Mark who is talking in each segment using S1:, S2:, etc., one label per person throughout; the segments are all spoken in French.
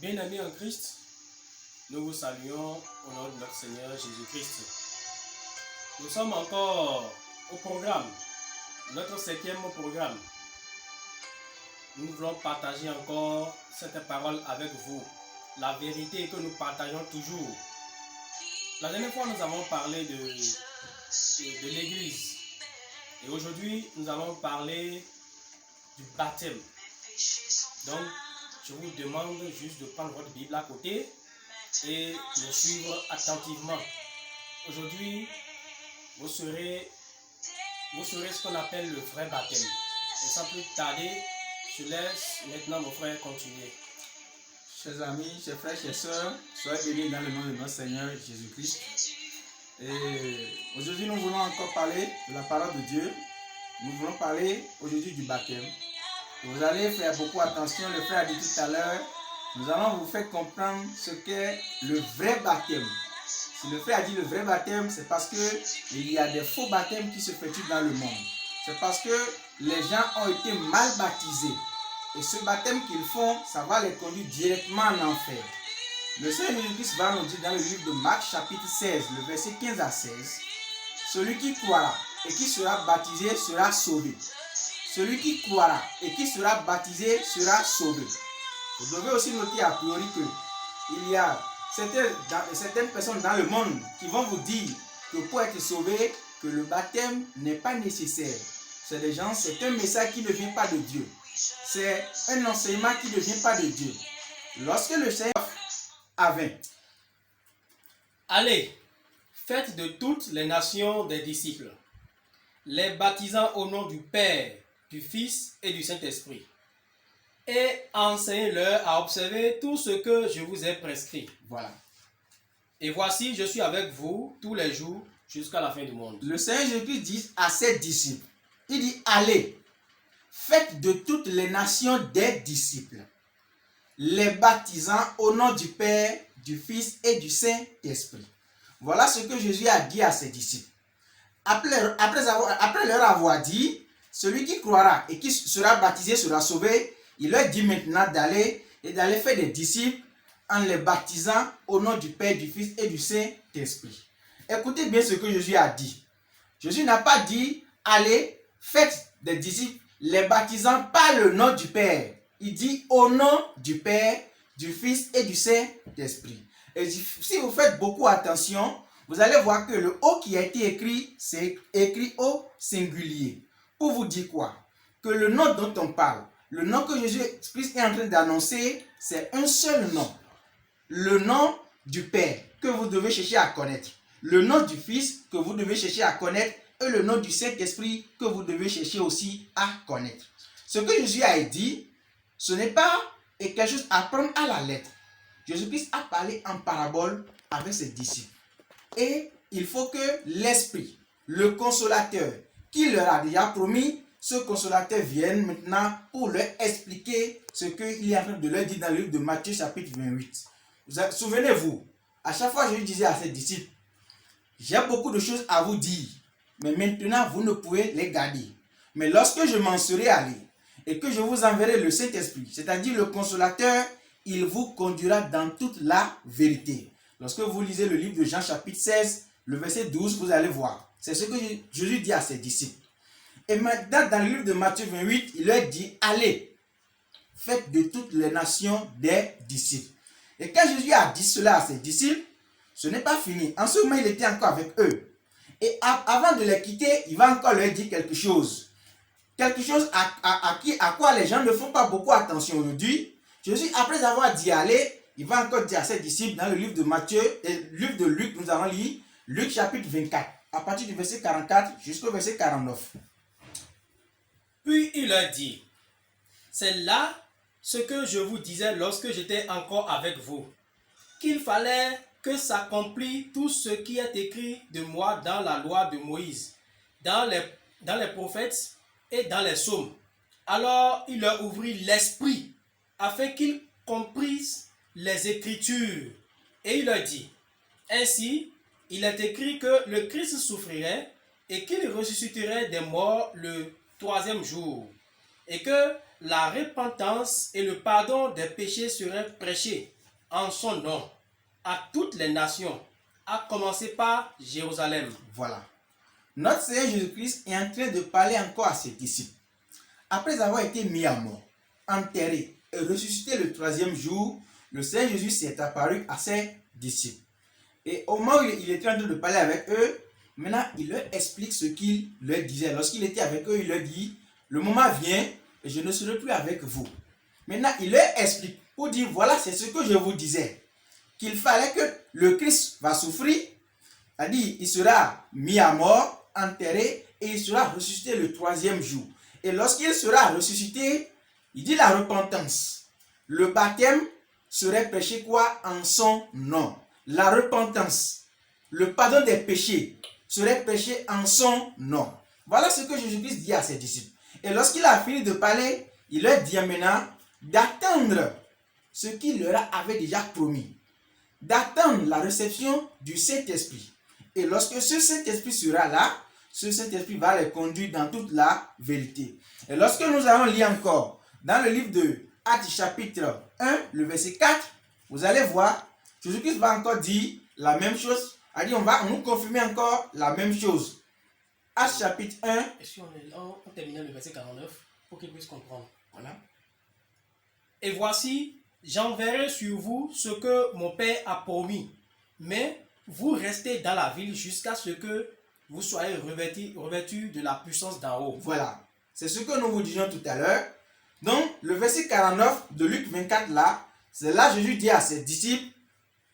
S1: Bien-aimés en Christ, nous vous saluons au nom de notre Seigneur Jésus-Christ. Nous sommes encore au programme, notre 7e programme. Nous voulons partager encore cette parole avec vous, la vérité que nous partageons toujours. La dernière fois, nous avons parlé de l'Église. Et aujourd'hui, nous allons parler du baptême. Donc, je vous demande juste de prendre votre Bible à côté et de suivre attentivement. Aujourd'hui, vous serez ce qu'on appelle le vrai baptême. Et sans plus tarder, je laisse maintenant mon frère continuer.
S2: Chers amis, chers frères, chers sœurs, soyez bénis dans le nom de notre Seigneur Jésus-Christ. Et aujourd'hui, nous voulons encore parler de la parole de Dieu. Nous voulons parler aujourd'hui du baptême. Vous allez faire beaucoup attention, le frère a dit tout à l'heure, nous allons vous faire comprendre ce qu'est le vrai baptême. Si le frère a dit le vrai baptême, c'est parce qu'il y a des faux baptêmes qui se effectuent dans le monde. C'est parce que les gens ont été mal baptisés. Et ce baptême qu'ils font, ça va les conduire directement en enfer. Le Seigneur Jésus-Christ va nous dire dans le livre de Marc chapitre 16, le verset 15 à 16, « Celui qui croira et qui sera baptisé sera sauvé. Celui qui croira et qui sera baptisé sera sauvé. » Vous devez aussi noter a priori qu'il y a certaines personnes dans le monde qui vont vous dire que pour être sauvé, que le baptême n'est pas nécessaire. C'est des gens, c'est un message qui ne vient pas de Dieu. C'est un enseignement qui ne vient pas de Dieu. Lorsque le Seigneur avait
S1: Allez, faites de toutes les nations des disciples, les baptisant au nom du Père, du Fils et du Saint-Esprit, et enseignez-leur à observer tout ce que je vous ai prescrit.
S2: Voilà.
S1: Et voici, je suis avec vous tous les jours jusqu'à la fin du monde.
S2: Le Seigneur Jésus dit à ses disciples, il dit, allez, faites de toutes les nations des disciples, les baptisant au nom du Père, du Fils et du Saint-Esprit. Voilà ce que Jésus a dit à ses disciples. Après leur avoir dit, celui qui croira et qui sera baptisé sera sauvé, il leur dit maintenant d'aller faire des disciples en les baptisant au nom du Père, du Fils et du Saint-Esprit. Écoutez bien ce que Jésus a dit. Jésus n'a pas dit, allez, faites des disciples, les baptisant par le nom du Père. Il dit au nom du Père, du Fils et du Saint-Esprit. Et si vous faites beaucoup attention, vous allez voir que le O qui a été écrit, c'est écrit au singulier. Pour vous dire quoi? Que le nom dont on parle, le nom que Jésus-Christ est en train d'annoncer, c'est un seul nom. Le nom du Père que vous devez chercher à connaître. Le nom du Fils que vous devez chercher à connaître. Et le nom du Saint-Esprit que vous devez chercher aussi à connaître. Ce que Jésus a dit, ce n'est pas quelque chose à prendre à la lettre. Jésus-Christ a parlé en parabole avec ses disciples. Et il faut que l'Esprit, le consolateur, qui leur a déjà promis, ce consolateur vienne maintenant pour leur expliquer ce qu'il est en train de leur dire dans le livre de Matthieu chapitre 28. Souvenez-vous, à chaque fois je disais à ses disciples, j'ai beaucoup de choses à vous dire, mais maintenant vous ne pouvez les garder. Mais lorsque je m'en serai allé et que je vous enverrai le Saint-Esprit, c'est-à-dire le consolateur, il vous conduira dans toute la vérité. Lorsque vous lisez le livre de Jean chapitre 16, le verset 12, vous allez voir. C'est ce que Jésus dit à ses disciples. Et maintenant, dans le livre de Matthieu 28, il leur dit, allez, faites de toutes les nations des disciples. Et quand Jésus a dit cela à ses disciples, ce n'est pas fini. En ce moment, il était encore avec eux. Et avant de les quitter, il va encore leur dire quelque chose. Quelque chose à quoi les gens ne font pas beaucoup attention aujourd'hui. Jésus, après avoir dit aller, il va encore dire à ses disciples dans le livre de Matthieu et le livre de Luc, nous allons lire Luc chapitre 24, à partir du verset 44 jusqu'au verset 49.
S1: Puis il leur dit, c'est là ce que je vous disais lorsque j'étais encore avec vous, qu'il fallait que s'accomplisse tout ce qui est écrit de moi dans la loi de Moïse, dans les prophètes et dans les psaumes. Alors il leur ouvrit l'esprit, afin qu'ils comprissent les Écritures. Et il leur dit, ainsi, il est écrit que le Christ souffrirait et qu'il ressusciterait des morts le 3e jour, et que la repentance et le pardon des péchés seraient prêchés en son nom à toutes les nations, à commencer par Jérusalem.
S2: Voilà. Notre Seigneur Jésus-Christ est en train de parler encore à ses disciples. Après avoir été mis à mort, enterré et ressuscité le troisième jour, le Seigneur Jésus s'est apparu à ses disciples. Et au moment où il était en train de parler avec eux, maintenant il leur explique ce qu'il leur disait. Lorsqu'il était avec eux, il leur dit, le moment vient et je ne serai plus avec vous. Maintenant il leur explique pour dire, voilà, c'est ce que je vous disais, qu'il fallait que le Christ va souffrir, c'est-à-dire il sera mis à mort, enterré et il sera ressuscité le troisième jour. Et lorsqu'il sera ressuscité, il dit la repentance. Le baptême serait prêché quoi? En son nom. La repentance, le pardon des péchés serait prêché en son nom. Voilà ce que Jésus-Christ dit à ses disciples. Et lorsqu'il a fini de parler, il leur dit maintenant d'attendre ce qu'il leur avait déjà promis. D'attendre la réception du Saint-Esprit. Et lorsque ce Saint-Esprit sera là, ce Saint-Esprit va les conduire dans toute la vérité. Et lorsque nous allons lire encore dans le livre de Actes chapitre 1, le verset 4, vous allez voir, Jésus-Christ va encore dire la même chose. On va nous confirmer encore la même chose. Actes chapitre 1.
S1: Et si on termine le verset 49 pour qu'ils puissent comprendre.
S2: Voilà.
S1: Et voici, j'enverrai sur vous ce que mon Père a promis. Mais vous restez dans la ville jusqu'à ce que vous soyez revêtus de la puissance d'en haut.
S2: Voilà. C'est ce que nous vous disions tout à l'heure. Donc, le verset 49 de Luc 24 là, c'est là Jésus dit à ses disciples,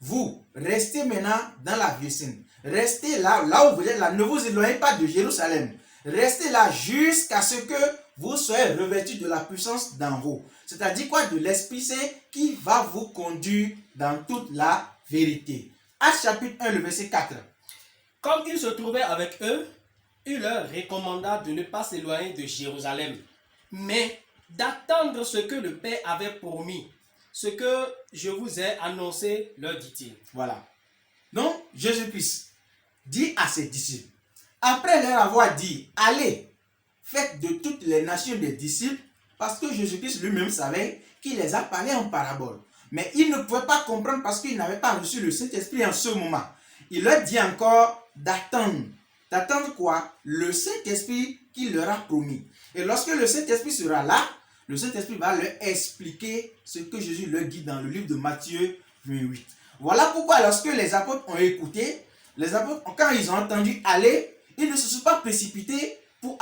S2: vous restez maintenant dans la ville sainte. Restez là où vous êtes là. Ne vous éloignez pas de Jérusalem. Restez là jusqu'à ce que vous soyez revêtus de la puissance d'en haut. C'est-à-dire quoi? De l'Esprit Saint qui va vous conduire dans toute la vérité. Actes chapitre 1, le verset 4.
S1: Comme il se trouvait avec eux, il leur recommanda de ne pas s'éloigner de Jérusalem, mais d'attendre ce que le Père avait promis, ce que je vous ai annoncé, leur dit-il.
S2: Voilà. Donc, Jésus-Christ dit à ses disciples, après leur avoir dit, allez, faites de toutes les nations des disciples, parce que Jésus-Christ lui-même savait qu'il les a parlé en parabole. Mais il ne pouvait pas comprendre parce qu'il n'avait pas reçu le Saint-Esprit en ce moment. Il leur dit encore d'attendre. D'attendre quoi? Le Saint-Esprit qu'il leur a promis. Et lorsque le Saint-Esprit sera là, le Saint-Esprit va leur expliquer ce que Jésus leur dit dans le livre de Matthieu 28. Voilà pourquoi lorsque les apôtres ont écouté, les apôtres, quand ils ont entendu aller, ils ne se sont pas précipités pour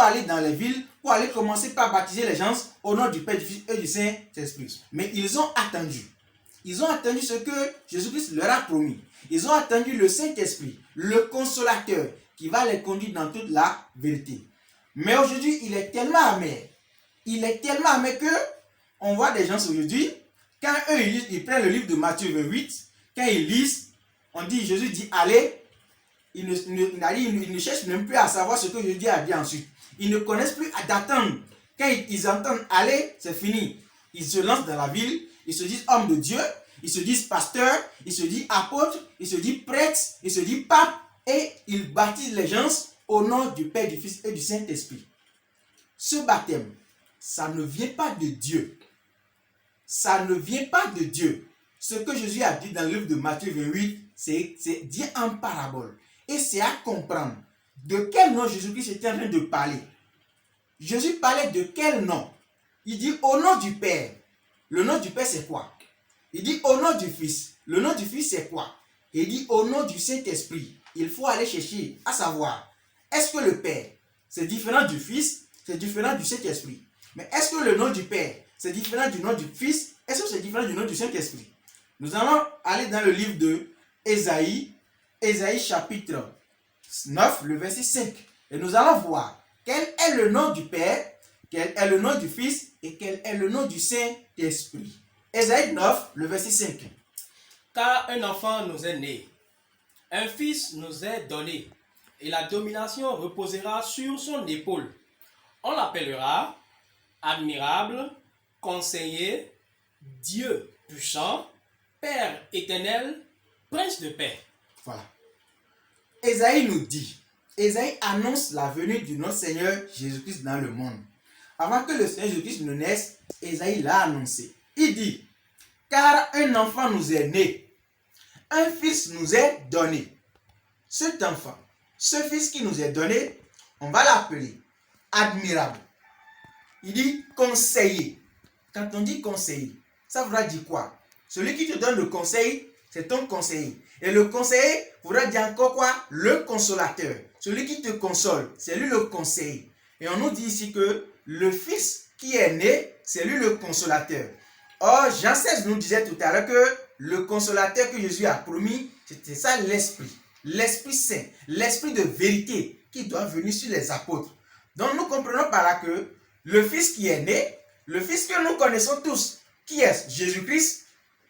S2: aller dans les villes, pour aller commencer par baptiser les gens au nom du Père, du Fils et du Saint-Esprit. Mais ils ont attendu. Ils ont attendu ce que Jésus-Christ leur a promis. Ils ont attendu le Saint-Esprit, le consolateur, qui va les conduire dans toute la vérité. Mais aujourd'hui, il est tellement amer. Il est tellement amer que on voit des gens aujourd'hui, quand eux ils prennent le livre de Matthieu 28, quand ils lisent, on dit, Jésus dit allez, ils ne cherchent même plus à savoir ce que Jésus a dit ensuite. Ils ne connaissent plus d'attendre. Quand ils entendent aller, c'est fini. Ils se lancent dans la ville, ils se disent hommes de Dieu, ils se disent pasteurs, ils se disent apôtres, ils se disent prêtres, ils se disent papes, et ils baptisent les gens au nom du Père, du Fils et du Saint-Esprit. Ce baptême, ça ne vient pas de Dieu. Ça ne vient pas de Dieu. Ce que Jésus a dit dans le livre de Matthieu 28, c'est dit en parabole. Et c'est à comprendre de quel nom Jésus-Christ était en train de parler. Jésus parlait de quel nom? Il dit au nom du Père. Le nom du Père c'est quoi? Il dit au nom du Fils. Le nom du Fils c'est quoi? Il dit au nom du Saint-Esprit. Il faut aller chercher à savoir, est-ce que le Père c'est différent du Fils, c'est différent du Saint-Esprit? Mais est-ce que le nom du Père c'est différent du nom du Fils? Est-ce que c'est différent du nom du Saint-Esprit? Nous allons aller dans le livre de Ésaïe chapitre 9, le verset 5. Et nous allons voir quel est le nom du Père, quel est le nom du Fils et quel est le nom du Saint-Esprit. Ésaïe 9, le verset 5.
S1: Car un enfant nous est né, un fils nous est donné, et la domination reposera sur son épaule. On l'appellera admirable, conseiller, Dieu puissant, Père éternel, Prince de paix.
S2: Voilà. Ésaïe nous dit, Ésaïe annonce la venue de notre Seigneur Jésus-Christ dans le monde. Avant que le Seigneur Jésus-Christ ne naisse, Ésaïe l'a annoncé. Il dit, car un enfant nous est né, un fils nous est donné. Cet enfant, ce fils qui nous est donné, on va l'appeler admirable. Il dit conseiller. Quand on dit conseiller, ça voudra dire quoi? Celui qui te donne le conseil, c'est ton conseiller. Et le conseiller voudra dire encore quoi? Le consolateur. Celui qui te console, c'est lui le conseiller. Et on nous dit ici que le fils qui est né, c'est lui le consolateur. Or, Jean 16 nous disait tout à l'heure que le consolateur que Jésus a promis, c'était ça l'Esprit. L'Esprit Saint, l'Esprit de vérité qui doit venir sur les apôtres. Donc nous comprenons par là que le Fils qui est né, le Fils que nous connaissons tous, qui est Jésus-Christ,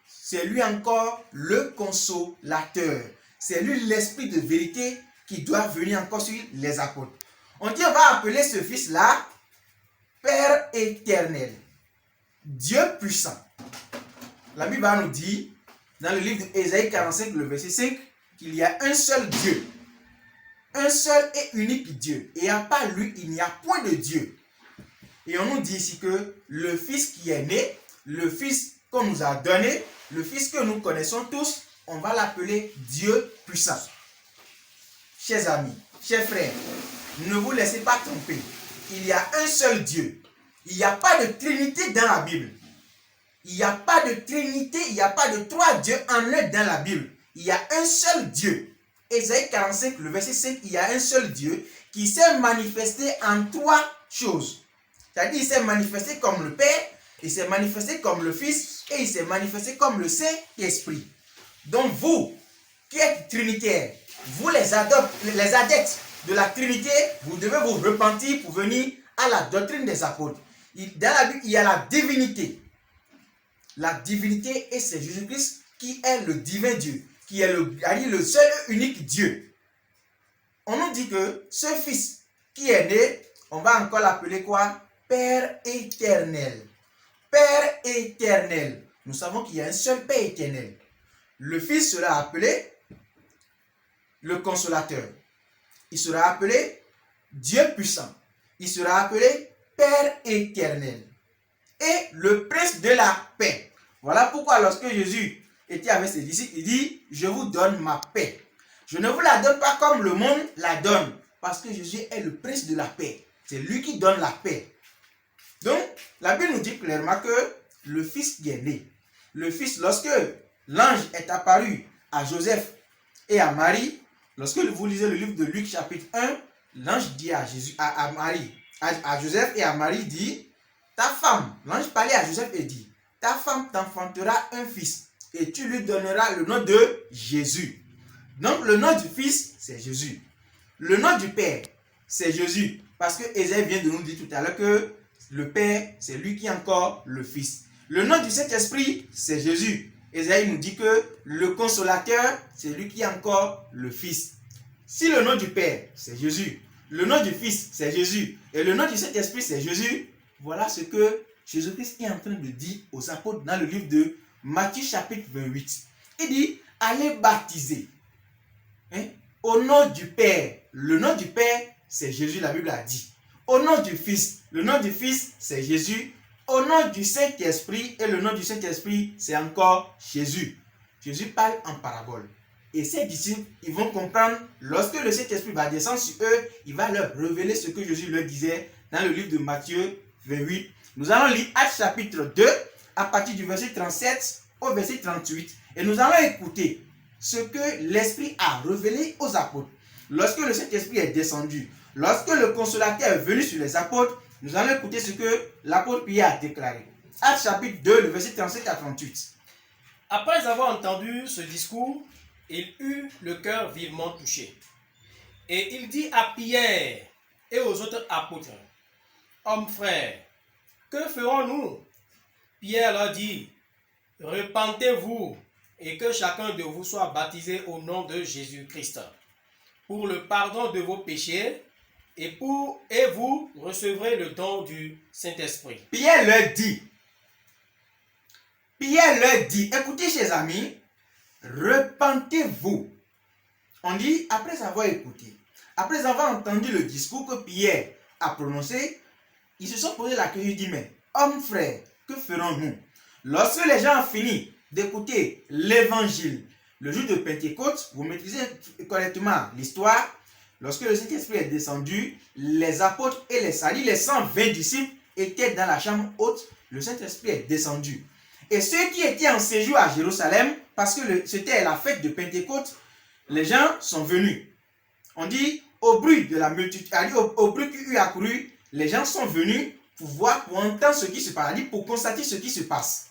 S2: c'est lui encore le consolateur. C'est lui l'Esprit de vérité qui doit venir encore sur les apôtres. On dit on va appeler ce Fils-là Père éternel, Dieu puissant. La Bible nous dit, dans le livre d'Ésaïe 45, le verset 5, qu'il y a un seul Dieu, un seul et unique Dieu. Et à part lui, il n'y a point de Dieu. Et on nous dit ici que le Fils qui est né, le Fils qu'on nous a donné, le Fils que nous connaissons tous, on va l'appeler Dieu puissant. Chers amis, chers frères, ne vous laissez pas tromper. Il y a un seul Dieu. Il n'y a pas de Trinité dans la Bible. Il n'y a pas de Trinité, il n'y a pas de trois dieux en un dans la Bible. Il y a un seul Dieu. Ésaïe 45, le verset 5, il y a un seul Dieu qui s'est manifesté en trois choses. C'est-à-dire, il s'est manifesté comme le Père, il s'est manifesté comme le Fils et il s'est manifesté comme le Saint-Esprit. Donc vous, qui êtes trinitaires, vous les adeptes de la Trinité, vous devez vous repentir pour venir à la doctrine des apôtres. Dans la Bible, il y a la divinité. La divinité, et c'est Jésus-Christ qui est le divin Dieu, qui est le seul et unique Dieu. On nous dit que ce Fils qui est né, on va encore l'appeler quoi? Père éternel. Père éternel. Nous savons qu'il y a un seul Père éternel. Le Fils sera appelé le consolateur. Il sera appelé Dieu puissant. Il sera appelé Père éternel. Et le prince de la paix. Voilà pourquoi lorsque Jésus était avec ses disciples, il dit, je vous donne ma paix. Je ne vous la donne pas comme le monde la donne. Parce que Jésus est le prince de la paix. C'est lui qui donne la paix. Donc, la Bible nous dit clairement que le Fils qui est né, le Fils, lorsque l'ange est apparu à Joseph et à Marie, lorsque vous lisez le livre de Luc chapitre 1, l'ange dit à Joseph et à Marie, dit, ta femme, l'ange parlait à Joseph et dit, ta femme t'enfantera un fils et tu lui donneras le nom de Jésus. Donc le nom du Fils, c'est Jésus. Le nom du Père, c'est Jésus. Parce que Ésaïe vient de nous dire tout à l'heure que le Père, c'est lui qui est encore le Fils. Le nom du Saint-Esprit, c'est Jésus. Ésaïe nous dit que le consolateur, c'est lui qui est encore le Fils. Si le nom du Père, c'est Jésus, le nom du Fils, c'est Jésus, et le nom du Saint-Esprit, c'est Jésus, voilà ce que Jésus-Christ est en train de dire aux apôtres dans le livre de Matthieu chapitre 28. Il dit, allez baptiser. Au nom du Père. Le nom du Père, c'est Jésus, la Bible a dit. Au nom du Fils. Le nom du Fils, c'est Jésus. Au nom du Saint-Esprit, et le nom du Saint-Esprit, c'est encore Jésus. Jésus parle en parabole. Et ces disciples, ils vont comprendre, lorsque le Saint-Esprit va descendre sur eux, il va leur révéler ce que Jésus leur disait dans le livre de Matthieu 28. Nous allons lire Actes chapitre 2, à partir du verset 37 au verset 38. Et nous allons écouter ce que l'Esprit a révélé aux apôtres. Lorsque le Saint-Esprit est descendu, lorsque le consolateur est venu sur les apôtres, nous allons écouter ce que l'apôtre Pierre a déclaré. Actes chapitre 2, le verset 37 à 38.
S1: Après avoir entendu ce discours, il eut le cœur vivement touché. Et il dit à Pierre et aux autres apôtres, hommes frères, que ferons-nous? Pierre leur dit, repentez-vous et que chacun de vous soit baptisé au nom de Jésus-Christ pour le pardon de vos péchés et vous recevrez le don du Saint-Esprit.
S2: Pierre leur dit, écoutez chers amis, repentez-vous. On dit, après avoir écouté, après avoir entendu le discours que Pierre a prononcé, ils se sont posé la question, ils disent, mais hommes frères, que ferons-nous? Lorsque les gens ont fini d'écouter l'évangile, le jour de Pentecôte, vous maîtrisez correctement l'histoire, lorsque le Saint-Esprit est descendu, les apôtres et les 120 disciples étaient dans la chambre haute, le Saint-Esprit est descendu. Et ceux qui étaient en séjour à Jérusalem, parce que c'était la fête de Pentecôte, les gens sont venus. On dit, au bruit de la multitude, au bruit qui eut accouru, les gens sont venus pour voir, pour entendre ce qui se passe, pour constater ce qui se passe.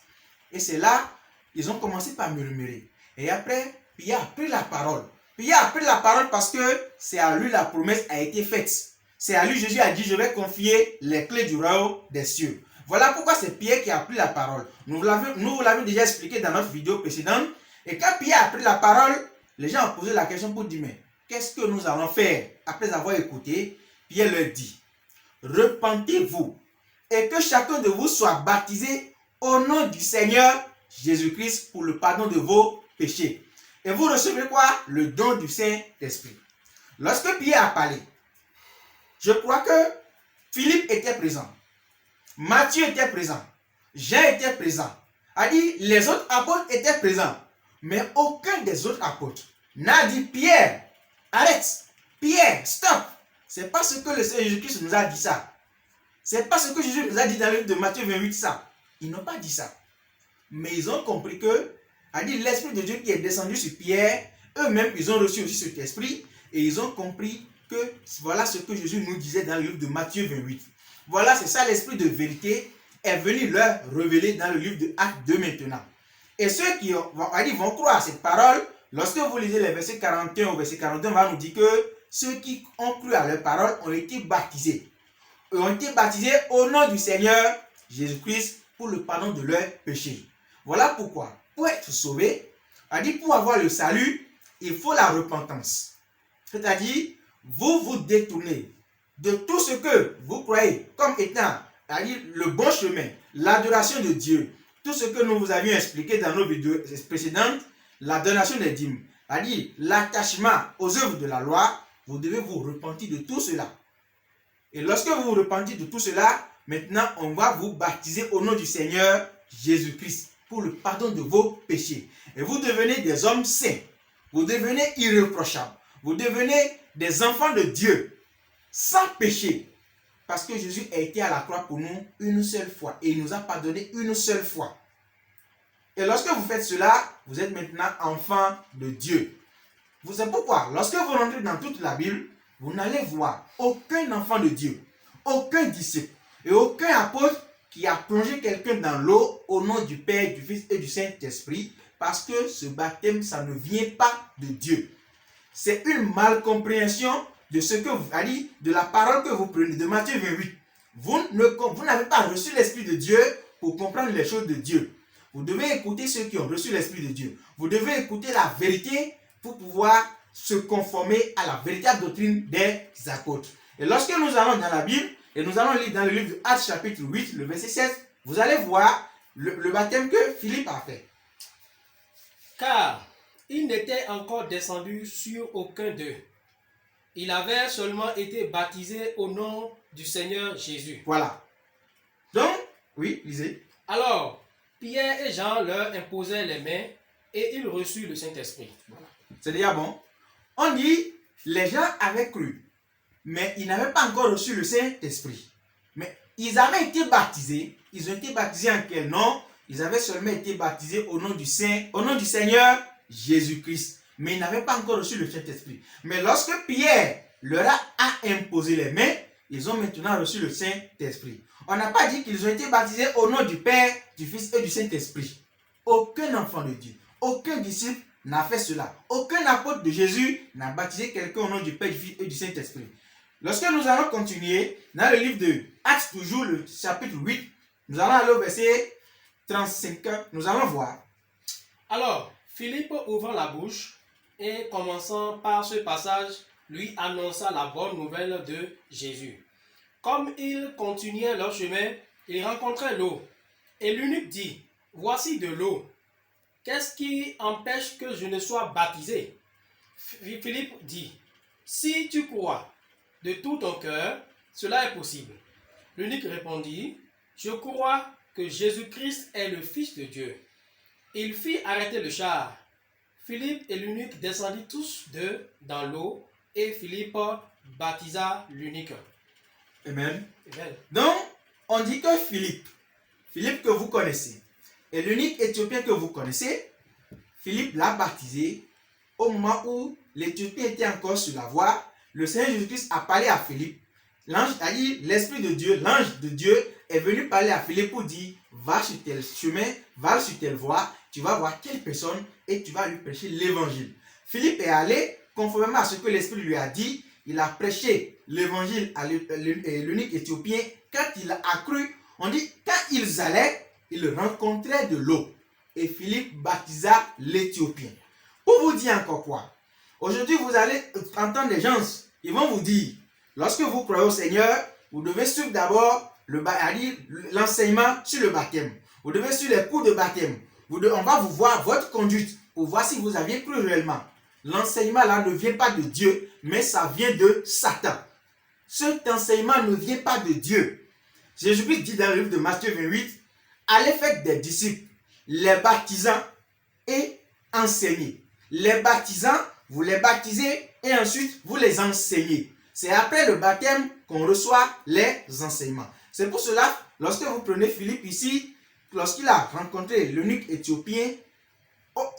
S2: Et c'est là, ils ont commencé par murmurer. Et après, Pierre a pris la parole. Pierre a pris la parole parce que c'est à lui la promesse a été faite. C'est à lui Jésus a dit, je vais confier les clés du royaume des cieux. Voilà pourquoi c'est Pierre qui a pris la parole. Nous vous l'avons déjà expliqué dans notre vidéo précédente. Et quand Pierre a pris la parole, les gens ont posé la question pour dire, mais qu'est-ce que nous allons faire? Après avoir écouté, Pierre leur dit, repentez-vous et que chacun de vous soit baptisé au nom du Seigneur Jésus-Christ pour le pardon de vos péchés. Et vous recevrez quoi? Le don du Saint-Esprit. Lorsque Pierre a parlé, je crois que Philippe était présent, Matthieu était présent, Jean était présent, les autres apôtres étaient présents, mais aucun des autres apôtres n'a dit, Pierre, arrête, Pierre, stop. C'est pas ce que le Seigneur Jésus-Christ nous a dit ça. C'est pas ce que Jésus nous a dit dans le livre de Matthieu 28 ça. Ils n'ont pas dit ça. Mais ils ont compris que, l'Esprit de Dieu qui est descendu sur Pierre, eux-mêmes, ils ont reçu aussi cet esprit et ils ont compris que voilà ce que Jésus nous disait dans le livre de Matthieu 28. Voilà, c'est ça l'esprit de vérité est venu leur révéler dans le livre de Actes 2 maintenant. Et ceux qui vont croire à cette parole, lorsque vous lisez les versets 41 au verset 42, on va nous dire que ceux qui ont cru à leur parole ont été baptisés. Ils ont été baptisés au nom du Seigneur Jésus-Christ pour le pardon de leurs péchés. Voilà pourquoi, pour être sauvé, pour avoir le salut, il faut la repentance. C'est-à-dire, vous vous détournez de tout ce que vous croyez comme étant le bon chemin, l'adoration de Dieu, tout ce que nous vous avions expliqué dans nos vidéos précédentes, la donation des dîmes, l'attachement aux œuvres de la loi, vous devez vous repentir de tout cela. Et lorsque vous vous repentez de tout cela, maintenant on va vous baptiser au nom du Seigneur Jésus-Christ pour le pardon de vos péchés. Et vous devenez des hommes saints, vous devenez irréprochables, vous devenez des enfants de Dieu, sans péché. Parce que Jésus a été à la croix pour nous une seule fois et il nous a pardonné une seule fois. Et lorsque vous faites cela, vous êtes maintenant enfants de Dieu. Vous savez pourquoi? Lorsque vous rentrez dans toute la Bible, vous n'allez voir aucun enfant de Dieu, aucun disciple et aucun apôtre qui a plongé quelqu'un dans l'eau au nom du Père, du Fils et du Saint-Esprit, parce que ce baptême, ça ne vient pas de Dieu. C'est une malcompréhension de ce que vous avez dit, de la parole que vous prenez, de Matthieu 28. Vous n'avez pas reçu l'Esprit de Dieu pour comprendre les choses de Dieu. Vous devez écouter ceux qui ont reçu l'Esprit de Dieu. Vous devez écouter la vérité pour pouvoir se conformer à la véritable doctrine des apôtres. Et lorsque nous allons dans la Bible, et nous allons lire dans le livre de Actes chapitre 8, le verset 16, vous allez voir le baptême que Philippe a fait.
S1: Car il n'était encore descendu sur aucun d'eux. Il avait seulement été baptisé au nom du Seigneur Jésus.
S2: Voilà. Donc, oui, lisez.
S1: Alors, Pierre et Jean leur imposaient les mains et ils reçurent le Saint-Esprit.
S2: Voilà. C'est déjà bon. On dit, les gens avaient cru, mais ils n'avaient pas encore reçu le Saint-Esprit. Mais ils avaient été baptisés. Ils ont été baptisés en quel nom? Ils avaient seulement été baptisés au nom du Seigneur Jésus-Christ. Mais ils n'avaient pas encore reçu le Saint-Esprit. Mais lorsque Pierre leur a imposé les mains, ils ont maintenant reçu le Saint-Esprit. On n'a pas dit qu'ils ont été baptisés au nom du Père, du Fils et du Saint-Esprit. Aucun enfant de Dieu, aucun disciple n'a fait cela. Aucun apôtre de Jésus n'a baptisé quelqu'un au nom du Père, du Fils et du Saint-Esprit. Lorsque nous allons continuer dans le livre de Actes, toujours le chapitre 8, nous allons aller au verset 35, nous allons voir.
S1: Alors, Philippe ouvra la bouche et commençant par ce passage, lui annonça la bonne nouvelle de Jésus. Comme ils continuaient leur chemin, ils rencontraient l'eau. Et l'eunuque dit, « Voici de l'eau. Qu'est-ce qui empêche que je ne sois baptisé ?» Philippe dit, « Si tu crois de tout ton cœur, cela est possible. » L'eunuque répondit, je crois que Jésus-Christ est le Fils de Dieu. Il fit arrêter le char. Philippe et l'eunuque descendirent tous deux dans l'eau et Philippe baptisa l'eunuque.
S2: Amen.
S1: Amen.
S2: Donc, on dit que Philippe que vous connaissez, et l'eunuque éthiopien que vous connaissez, Philippe l'a baptisé au moment où l'Éthiopien était encore sur la voie. Le Seigneur Jésus-Christ a parlé à Philippe. L'ange a dit, l'Esprit de Dieu, l'ange de Dieu est venu parler à Philippe pour dire, va sur tel chemin, va sur telle voie, tu vas voir telle personne et tu vas lui prêcher l'évangile. Philippe est allé, conformément à ce que l'Esprit lui a dit, il a prêché l'évangile à l'eunuque éthiopien. Quand il a cru, on dit, quand ils allaient, ils rencontraient de l'eau. Et Philippe baptisa l'Éthiopien. Pour vous dire encore quoi? Aujourd'hui, vous allez entendre des gens, ils vont vous dire, lorsque vous croyez au Seigneur, vous devez suivre d'abord l'enseignement sur le baptême. Vous devez suivre les cours de baptême. On va vous voir votre conduite pour voir si vous aviez cru réellement. L'enseignement là ne vient pas de Dieu, mais ça vient de Satan. Cet enseignement ne vient pas de Dieu. Jésus-Christ dit dans le livre de Matthieu 28, allez faire des disciples, les baptisant et enseigner. Les baptisants, vous les baptisez et ensuite vous les enseignez. C'est après le baptême qu'on reçoit les enseignements. C'est pour cela, lorsque vous prenez Philippe ici, lorsqu'il a rencontré l'eunuque éthiopien,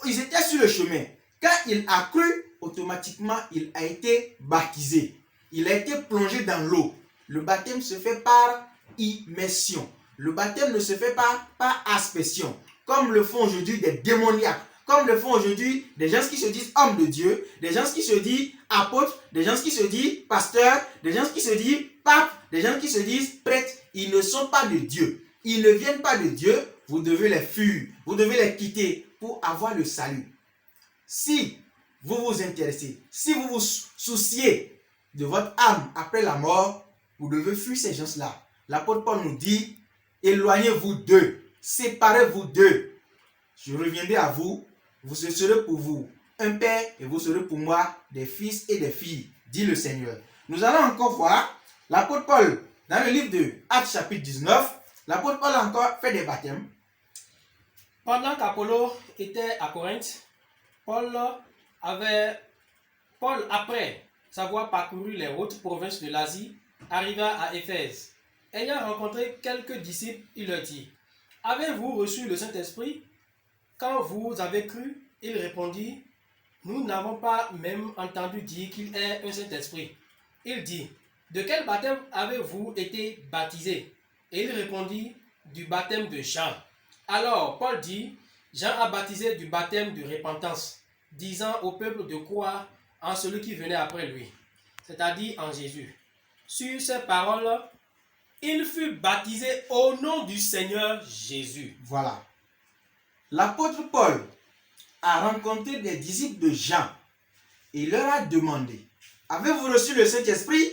S2: ils étaient sur le chemin. Quand il a cru, automatiquement, il a été baptisé. Il a été plongé dans l'eau. Le baptême se fait par immersion. Le baptême ne se fait pas par aspersion, comme le font aujourd'hui des démoniaques, comme le font aujourd'hui des gens qui se disent hommes de Dieu, des gens qui se disent apôtres, des gens qui se disent pasteurs, des gens qui se disent papes, des gens qui se disent prêtres. Ils ne sont pas de Dieu. Ils ne viennent pas de Dieu. Vous devez les fuir. Vous devez les quitter pour avoir le salut. Si vous vous intéressez, si vous vous souciez de votre âme après la mort, vous devez fuir ces gens-là. L'apôtre Paul nous dit, éloignez-vous d'eux, séparez-vous d'eux. Je reviendrai à vous, vous serez pour vous un père et vous serez pour moi des fils et des filles, dit le Seigneur. Nous allons encore voir l'apôtre Paul dans le livre de Actes chapitre 19. L'apôtre Paul a encore fait des baptêmes.
S1: Pendant qu'Apollo était à Corinthe, Paul, après avoir parcouru les hautes provinces de l'Asie, arriva à Éphèse. Ayant rencontré quelques disciples, il leur dit, « Avez-vous reçu le Saint-Esprit quand vous avez cru ?» Il répondit, « Nous n'avons pas même entendu dire qu'il est un Saint-Esprit. » Il dit, « De quel baptême avez-vous été baptisé ?» Et il répondit, « Du baptême de Jean. » Alors Paul dit, « Jean a baptisé du baptême de repentance, disant au peuple de croire en celui qui venait après lui, c'est-à-dire en Jésus. » Sur ces paroles, il fut baptisé au nom du Seigneur Jésus.
S2: Voilà. L'apôtre Paul a rencontré des disciples de Jean et il leur a demandé, avez-vous reçu le Saint-Esprit?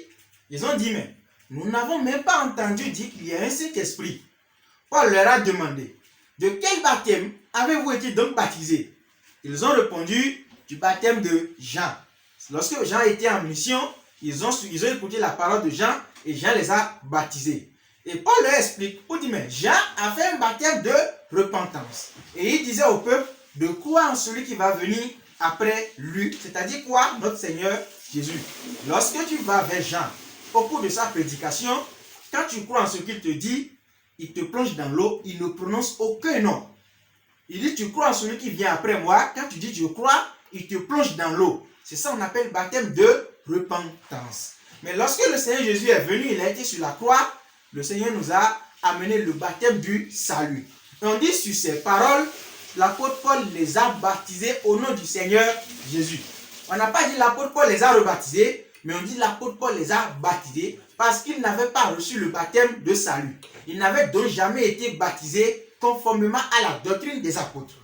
S2: Ils ont dit, mais nous n'avons même pas entendu dire qu'il y a un Saint-Esprit. Paul leur a demandé, de quel baptême avez-vous été donc baptisés? Ils ont répondu, du baptême de Jean. Lorsque Jean était en mission, ils ont écouté la parole de Jean et Jean les a baptisés. Et Paul leur explique, il dit, mais Jean a fait un baptême de repentance. Et il disait au peuple de croire en celui qui va venir après lui, c'est-à-dire quoi? Notre Seigneur Jésus. Lorsque tu vas vers Jean, au cours de sa prédication, quand tu crois en ce qu'il te dit, il te plonge dans l'eau, il ne prononce aucun nom. Il dit, tu crois en celui qui vient après moi, quand tu dis je crois, il te plonge dans l'eau. C'est ça qu'on appelle baptême de repentance. Mais lorsque le Seigneur Jésus est venu, il a été sur la croix, le Seigneur nous a amené le baptême du salut. Et on dit sur ces paroles, l'apôtre Paul les a baptisés au nom du Seigneur Jésus. On n'a pas dit l'apôtre Paul les a rebaptisés, mais on dit l'apôtre Paul les a baptisés parce qu'ils n'avaient pas reçu le baptême de salut. Ils n'avaient donc jamais été baptisés conformément à la doctrine des apôtres.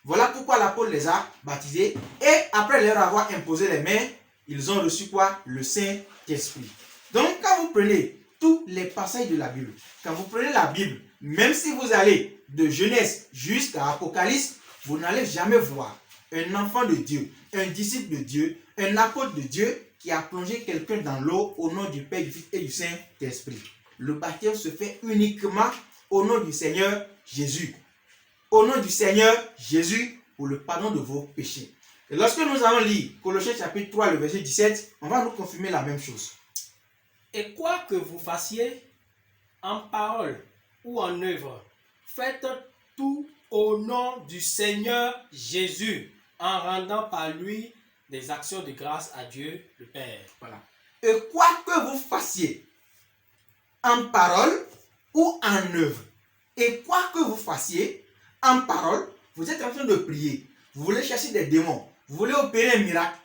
S2: Voilà pourquoi l'apôtre les a baptisés et après leur avoir imposé les mains, ils ont reçu quoi? Le Saint-Esprit. Donc quand vous prenez tous les passages de la Bible, quand vous prenez la Bible, même si vous allez de Genèse jusqu'à Apocalypse, vous n'allez jamais voir un enfant de Dieu, un disciple de Dieu, un apôtre de Dieu qui a plongé quelqu'un dans l'eau au nom du Père, du Fils et du Saint-Esprit. le baptême se fait uniquement au nom du Seigneur Jésus. Au nom du Seigneur Jésus pour le pardon de vos péchés. Et lorsque nous allons lire Colossiens chapitre 3, le verset 17, on va nous confirmer la même chose.
S1: Et quoi que vous fassiez, en parole ou en œuvre, faites tout au nom du Seigneur Jésus, en rendant par lui des actions de grâce à Dieu le Père.
S2: Voilà. Et quoi que vous fassiez, en parole ou en œuvre, et quoi que vous fassiez, en parole, vous êtes en train de prier, vous voulez chasser des démons, vous voulez opérer un miracle,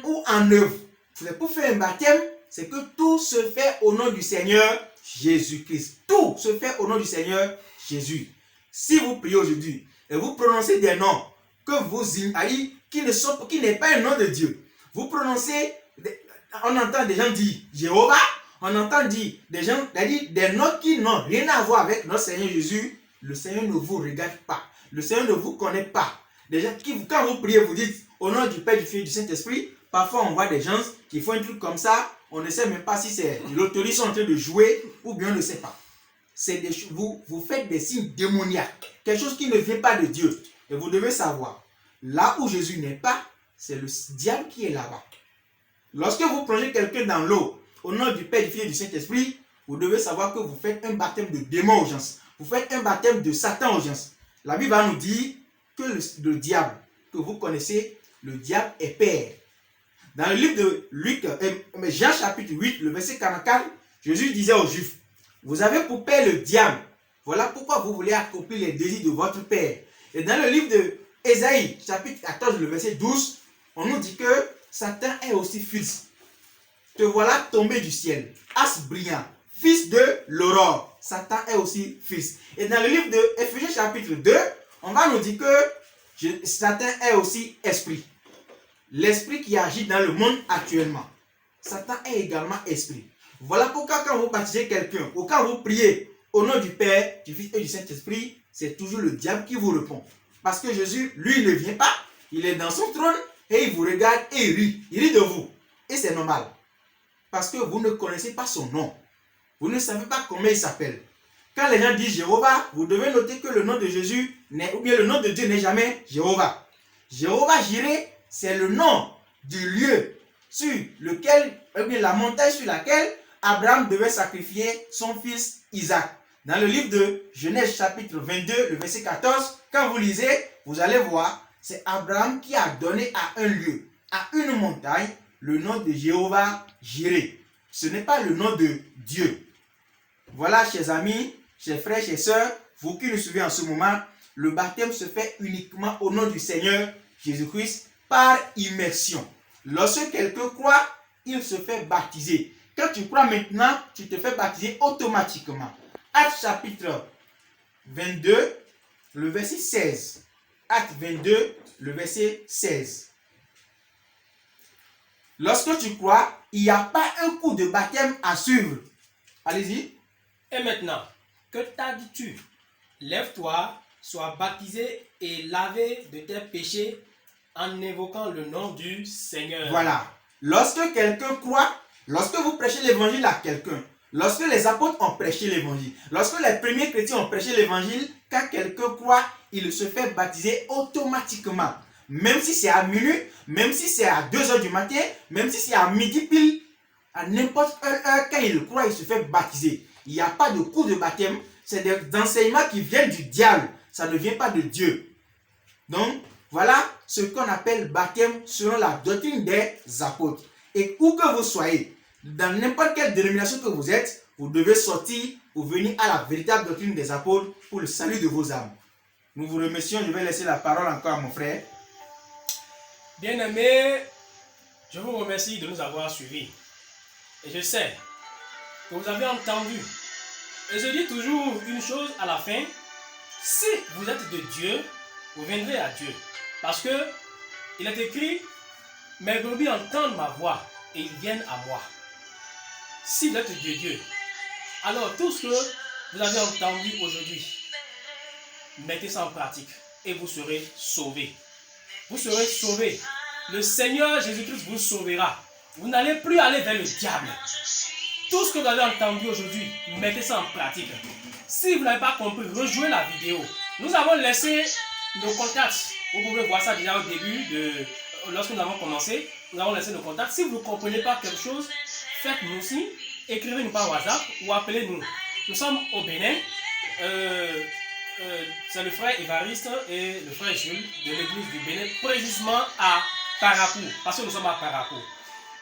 S2: ou en œuvre, pour faire un baptême, c'est que tout se fait au nom du Seigneur Jésus-Christ. Tout se fait au nom du Seigneur Jésus. Si vous priez aujourd'hui et vous prononcez des noms que vous qui n'est pas un nom de Dieu, vous prononcez, on entend des gens dire Jéhovah, on entend dire des gens des noms qui n'ont rien à voir avec notre Seigneur Jésus. Le Seigneur ne vous regarde pas. Le Seigneur ne vous connaît pas. Des gens qui, quand vous priez, vous dites au nom du Père, du Fils et du Saint-Esprit. Parfois, on voit des gens qui font un truc comme ça. On ne sait même pas si c'est l'autorité sont en train de jouer ou bien on ne sait pas. Vous faites des signes démoniaques. Quelque chose qui ne vient pas de Dieu. Et vous devez savoir, là où Jésus n'est pas, c'est le diable qui est là-bas. Lorsque vous plongez quelqu'un dans l'eau, au nom du Père, du Fils et du Saint-Esprit, vous devez savoir que vous faites un baptême de démon aux gens. Vous faites un baptême de Satan aux gens. La Bible va nous dire que le diable, que vous connaissez, le diable est père. Dans le livre de Jean chapitre 8, le verset 44, Jésus disait aux Juifs, vous avez pour père le diable. Voilà pourquoi vous voulez accomplir les désirs de votre père. Et dans le livre de Ésaïe, chapitre 14, le verset 12, on nous dit que Satan est aussi fils. Te voilà tombé du ciel, as brillant, fils de l'aurore. Satan est aussi fils. Et dans le livre de Éphésiens chapitre 2, on va nous dire que Satan est aussi esprit. L'esprit qui agit dans le monde actuellement. Satan est également esprit. Voilà pourquoi quand vous baptisez quelqu'un ou quand vous priez au nom du Père, du Fils et du Saint-Esprit, c'est toujours le diable qui vous répond. Parce que Jésus, lui, il ne vient pas. Il est dans son trône et il vous regarde et il rit. Il rit de vous. Et c'est normal. Parce que vous ne connaissez pas son nom. Vous ne savez pas comment il s'appelle. Quand les gens disent Jéhovah, vous devez noter que le nom de Jésus, ou bien le nom de Dieu n'est jamais Jéhovah. Jéhovah Jireh, c'est le nom du lieu sur lequel, ou bien la montagne sur laquelle Abraham devait sacrifier son fils Isaac. Dans le livre de Genèse chapitre 22, le verset 14, quand vous lisez, vous allez voir, c'est Abraham qui a donné à un lieu, à une montagne, le nom de Jéhovah Jireh. Ce n'est pas le nom de Dieu. Voilà, chers amis, chers frères, chers sœurs, vous qui nous suivez en ce moment, le baptême se fait uniquement au nom du Seigneur Jésus-Christ par immersion. Lorsque quelqu'un croit, il se fait baptiser. Quand tu crois maintenant, tu te fais baptiser automatiquement. Actes chapitre 22, le verset 16. Acte 22, le verset 16. Lorsque tu crois, il n'y a pas un coup de baptême à suivre. Allez-y.
S1: Et maintenant, que t'as-tu? Lève-toi, sois baptisé et lavé de tes péchés en évoquant le nom du Seigneur.
S2: Voilà. Lorsque quelqu'un croit, lorsque vous prêchez l'évangile à quelqu'un, lorsque les apôtres ont prêché l'évangile, lorsque les premiers chrétiens ont prêché l'évangile, quand quelqu'un croit, il se fait baptiser automatiquement. Même si c'est à minuit, même si c'est à 2 h du matin, même si c'est à midi pile, à n'importe quelle heure, quand il croit, il se fait baptiser. Il n'y a pas de coup de baptême. C'est des enseignements qui viennent du diable. Ça ne vient pas de Dieu. Donc, voilà ce qu'on appelle baptême selon la doctrine des apôtres. Et où que vous soyez, dans n'importe quelle dénomination que vous êtes, vous devez sortir pour venir à la véritable doctrine des apôtres pour le salut de vos âmes. Nous vous remercions. Je vais laisser la parole encore à mon frère.
S1: Bien-aimés, je vous remercie de nous avoir suivis. Et je sais que vous avez entendu. Et je dis toujours une chose à la fin. Si vous êtes de Dieu, vous viendrez à Dieu. Parce que il est écrit, mes brebis entendent ma voix et ils viennent à moi. Si vous êtes de Dieu, alors tout ce que vous avez entendu aujourd'hui, mettez ça en pratique et vous serez sauvés. Vous serez sauvés. Le Seigneur Jésus-Christ vous sauvera. Vous n'allez plus aller vers le diable. Tout ce que vous avez entendu aujourd'hui, mettez ça en pratique. Si vous n'avez pas compris, rejouez la vidéo. Nous avons laissé nos contacts. Vous pouvez voir ça déjà au début, lorsque nous avons commencé. Nous avons laissé nos contacts. Si vous ne comprenez pas quelque chose, faites-nous signe, écrivez-nous par WhatsApp ou appelez-nous. Nous sommes au Bénin. C'est le frère Évariste et le frère Jules de l'église du Bénin, précisément à Parakou, parce que nous sommes à Parakou.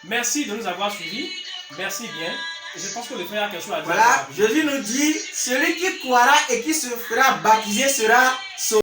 S1: Merci de nous avoir suivis. Merci bien. Je pense que le frère a quelque chose à dire.
S2: Voilà, Jésus nous dit, celui qui croira et qui se fera baptiser sera sauvé.